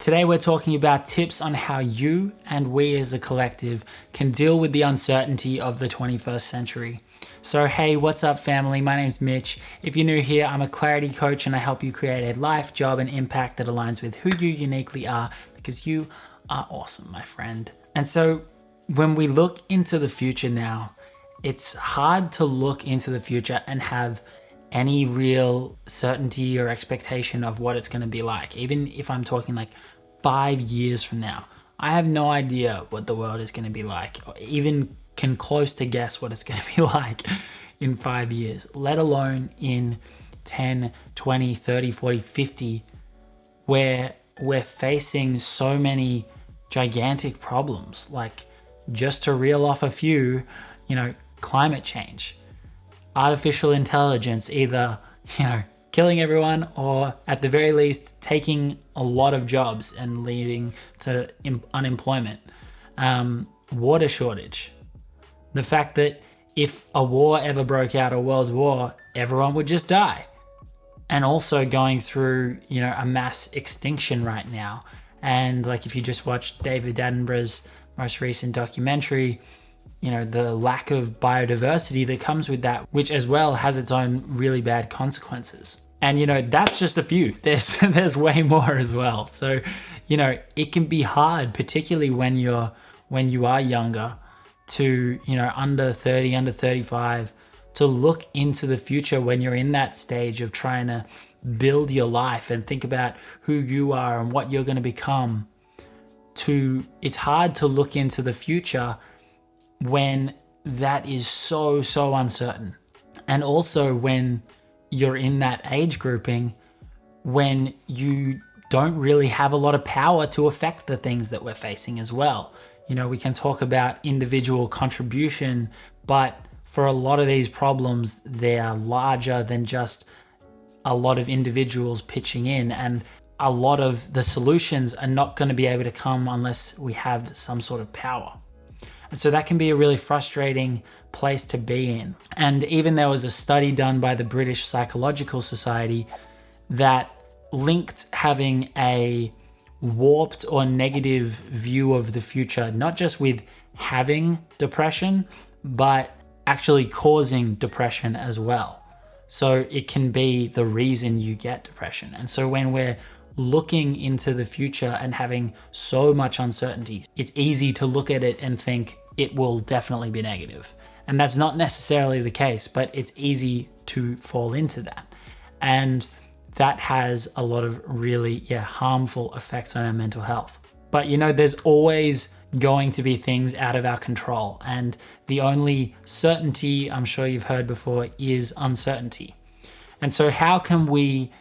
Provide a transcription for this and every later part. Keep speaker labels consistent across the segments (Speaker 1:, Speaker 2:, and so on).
Speaker 1: Today we're talking about tips on how you and we as a collective can deal with the uncertainty of the 21st century. So hey, what's up family? My name's Mitch. If you're new here, I'm a clarity coach and I help you create a life, job, and impact that aligns with who you uniquely are, because you are awesome, my friend. And so when we look into the future now, it's hard to look into the future and have any real certainty or expectation of what it's going to be like. Even if I'm talking like 5 years from now, I have no idea what the world is going to be like, or even can close to guess what it's going to be like in 5 years, let alone in 10, 20, 30, 40, 50, where we're facing so many gigantic problems. Like, just to reel off a few, climate change, artificial intelligence, either, killing everyone or at the very least taking a lot of jobs and leading to unemployment, water shortage, the fact that if a war ever broke out, a world war, everyone would just die, and also going through, a mass extinction right now. And like, if you just watched David Attenborough's most recent documentary, the lack of biodiversity that comes with that, which as well has its own really bad consequences. And that's just a few. There's way more as well. So, it can be hard, particularly when you are younger, to, under 30, under 35, to look into the future when you're in that stage of trying to build your life and think about who you are and what you're going to become. It's hard to look into the future when that is so uncertain. And also when you're in that age grouping, when you don't really have a lot of power to affect the things that we're facing as well. We can talk about individual contribution, but for a lot of these problems, they are larger than just a lot of individuals pitching in, and a lot of the solutions are not going to be able to come unless we have some sort of power. And so that can be a really frustrating place to be in. And even there was a study done by the British Psychological Society that linked having a warped or negative view of the future, not just with having depression, but actually causing depression as well. So it can be the reason you get depression. And so when we're looking into the future and having so much uncertainty, it's easy to look at it and think it will definitely be negative. And that's not necessarily the case, but it's easy to fall into that. And that has a lot of really, harmful effects on our mental health. But there's always going to be things out of our control. And the only certainty, I'm sure you've heard before, is uncertainty. And so how can we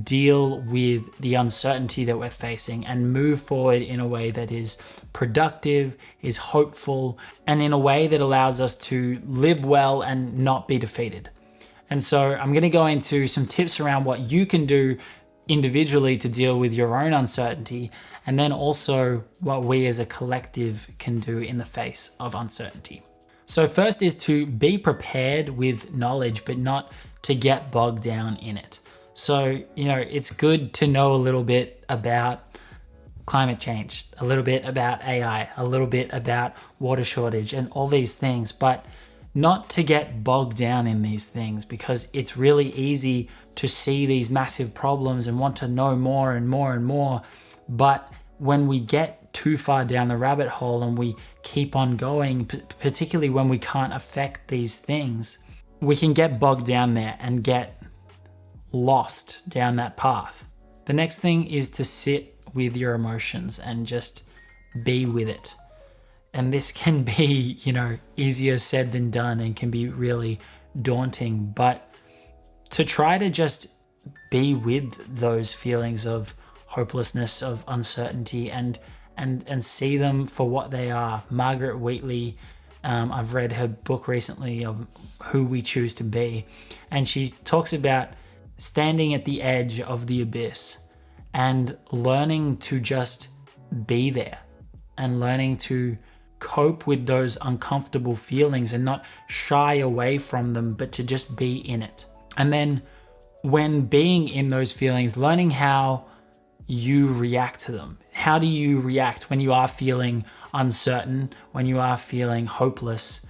Speaker 1: deal with the uncertainty that we're facing and move forward in a way that is productive, is hopeful, and in a way that allows us to live well and not be defeated? And so I'm going to go into some tips around what you can do individually to deal with your own uncertainty, and then also what we as a collective can do in the face of uncertainty. So first is to be prepared with knowledge, but not to get bogged down in it. So, it's good to know a little bit about climate change, a little bit about AI, a little bit about water shortage and all these things, but not to get bogged down in these things, because it's really easy to see these massive problems and want to know more and more and more. But when we get too far down the rabbit hole and we keep on going, particularly when we can't affect these things, we can get bogged down there and get lost down that path. The next thing is to sit with your emotions and just be with it. And this can be, easier said than done and can be really daunting, but to try to just be with those feelings of hopelessness, of uncertainty, and see them for what they are. Margaret Wheatley, I've read her book recently of Who We Choose to Be, and she talks about standing at the edge of the abyss and learning to just be there and learning to cope with those uncomfortable feelings and not shy away from them, but to just be in it. And then when being in those feelings, learning how you react to them? How do you react when you are feeling uncertain, when you are feeling hopeless?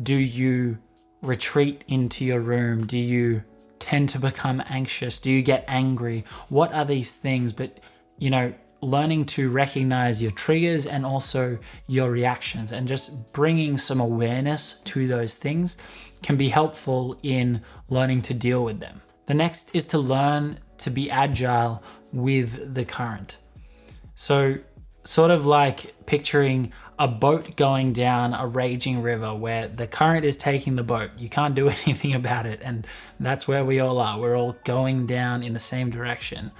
Speaker 1: Do you retreat into your room? Do you tend to become anxious? Do you get angry? What are these things? But, learning to recognize your triggers and also your reactions, and just bringing some awareness to those things can be helpful in learning to deal with them. The next is to learn to be agile with the current. So sort of like picturing a boat going down a raging river where the current is taking the boat. You can't do anything about it. And that's where we all are. We're all going down in the same direction.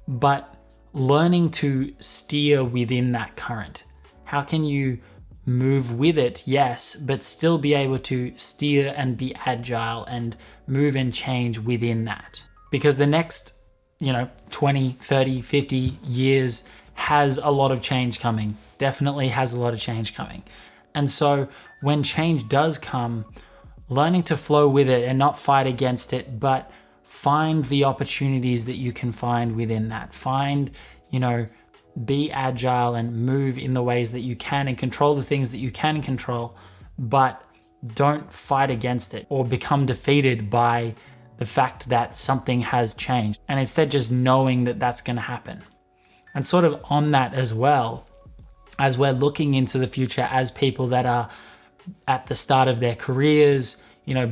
Speaker 1: But learning to steer within that current. How can you move with it? Yes, but still be able to steer and be agile and move and change within that. Because the next, 20, 30, 50 years has a lot of change coming. Definitely has a lot of change coming. And so when change does come, learning to flow with it and not fight against it, but find the opportunities that you can find within that. Be agile and move in the ways that you can and control the things that you can control, but don't fight against it or become defeated by the fact that something has changed. And instead just knowing that that's going to happen. And sort of on that as well, as we're looking into the future as people that are at the start of their careers,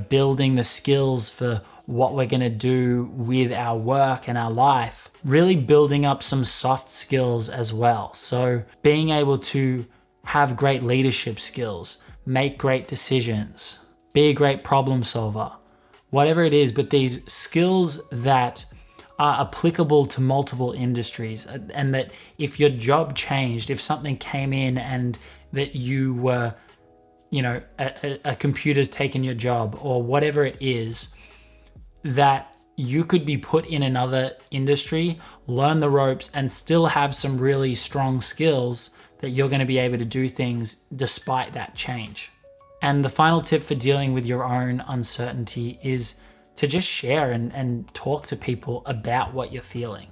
Speaker 1: building the skills for what we're going to do with our work and our life, really building up some soft skills as well. So being able to have great leadership skills, make great decisions, be a great problem solver, whatever it is, but these skills that are applicable to multiple industries, and that if your job changed, if something came in and that you were, a computer's taken your job or whatever it is, that you could be put in another industry, learn the ropes, and still have some really strong skills that you're going to be able to do things despite that change. And the final tip for dealing with your own uncertainty is to just share and talk to people about what you're feeling.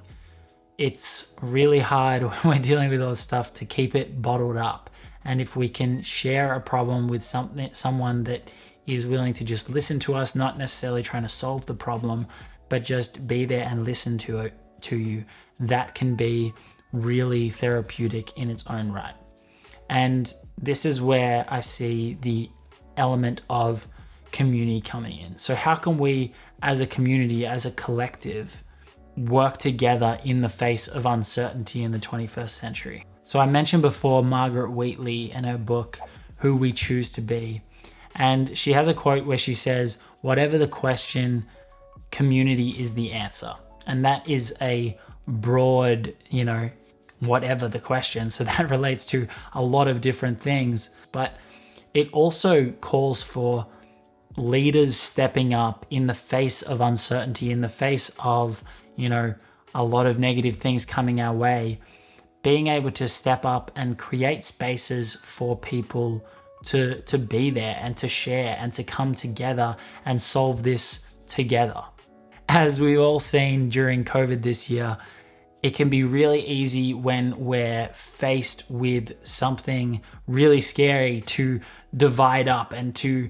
Speaker 1: It's really hard when we're dealing with all this stuff to keep it bottled up. And if we can share a problem with someone that is willing to just listen to us, not necessarily trying to solve the problem, but just be there and listen to you, that can be really therapeutic in its own right. And this is where I see the element of community coming in. So how can we as a community, as a collective, work together in the face of uncertainty in the 21st century? So I mentioned before Margaret Wheatley and her book, Who We Choose to Be. And she has a quote where she says, whatever the question, community is the answer. And that is a broad, whatever the question. So that relates to a lot of different things. But it also calls for leaders stepping up in the face of uncertainty, in the face of, a lot of negative things coming our way, being able to step up and create spaces for people to be there and to share and to come together and solve this together. As we've all seen during COVID this year, it can be really easy when we're faced with something really scary to divide up and to,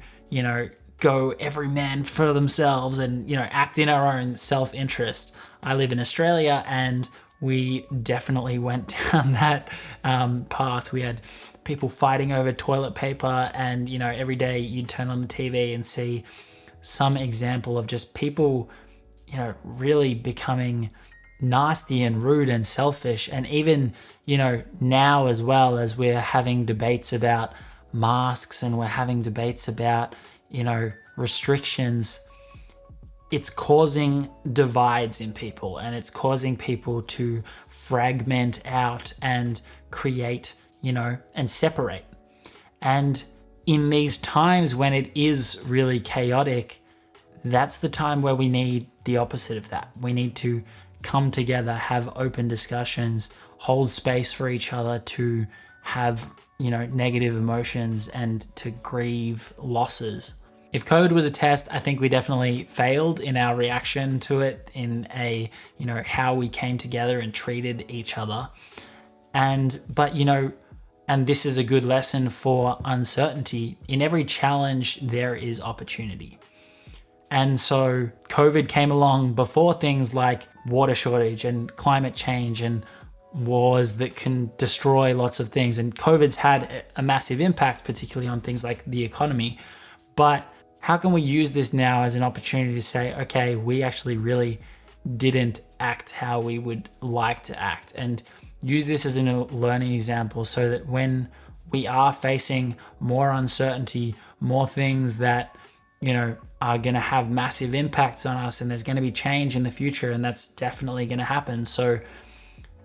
Speaker 1: go every man for themselves and, act in our own self-interest. I live in Australia and we definitely went down that path. We had people fighting over toilet paper and, every day you'd turn on the TV and see some example of just people, really becoming nasty and rude and selfish. And even, now as well, as we're having debates about masks and we're having debates about, restrictions, it's causing divides in people and it's causing people to fragment out and create, and separate. And in these times when it is really chaotic, that's the time where we need the opposite of that. We need to come together, have open discussions, hold space for each other to have, negative emotions and to grieve losses. If COVID was a test, I think we definitely failed in our reaction to it, in how we came together and treated each other. But this is a good lesson for uncertainty. In every challenge, there is opportunity. And so COVID came along before things like water shortage and climate change and wars that can destroy lots of things. And COVID's had a massive impact, particularly on things like the economy. But how can we use this now as an opportunity to say, okay, we actually really didn't act how we would like to act, and use this as a learning example so that when we are facing more uncertainty, more things that, are going to have massive impacts on us, and there's going to be change in the future, and that's definitely going to happen. So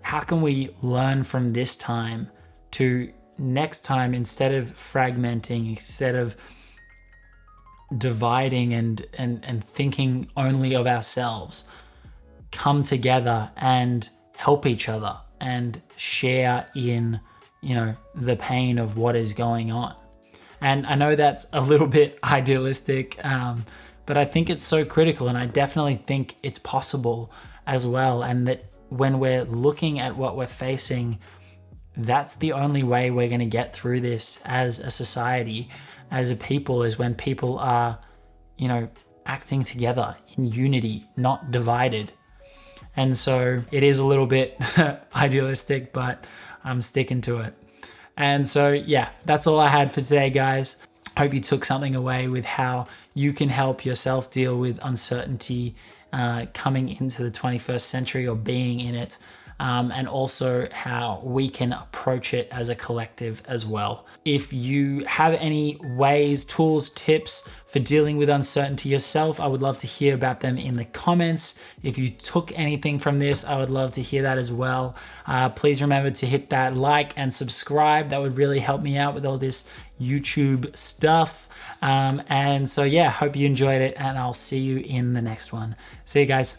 Speaker 1: how can we learn from this time to next time, instead of fragmenting, instead of dividing and thinking only of ourselves, come together and help each other and share in, the pain of what is going on. And I know that's a little bit idealistic, but I think it's so critical, and I definitely think it's possible as well. And that when we're looking at what we're facing, that's the only way we're going to get through this as a society, as a people, is when people are, acting together in unity, not divided. And so it is a little bit idealistic, but I'm sticking to it. And so, yeah, that's all I had for today, guys. Hope you took something away with how you can help yourself deal with uncertainty coming into the 21st century, or being in it. And also how we can approach it as a collective as well. If you have any ways, tools, tips for dealing with uncertainty yourself, I would love to hear about them in the comments. If you took anything from this, I would love to hear that as well. Please remember to hit that like and subscribe. That would really help me out with all this YouTube stuff. And so, yeah, hope you enjoyed it, and I'll see you in the next one. See you guys.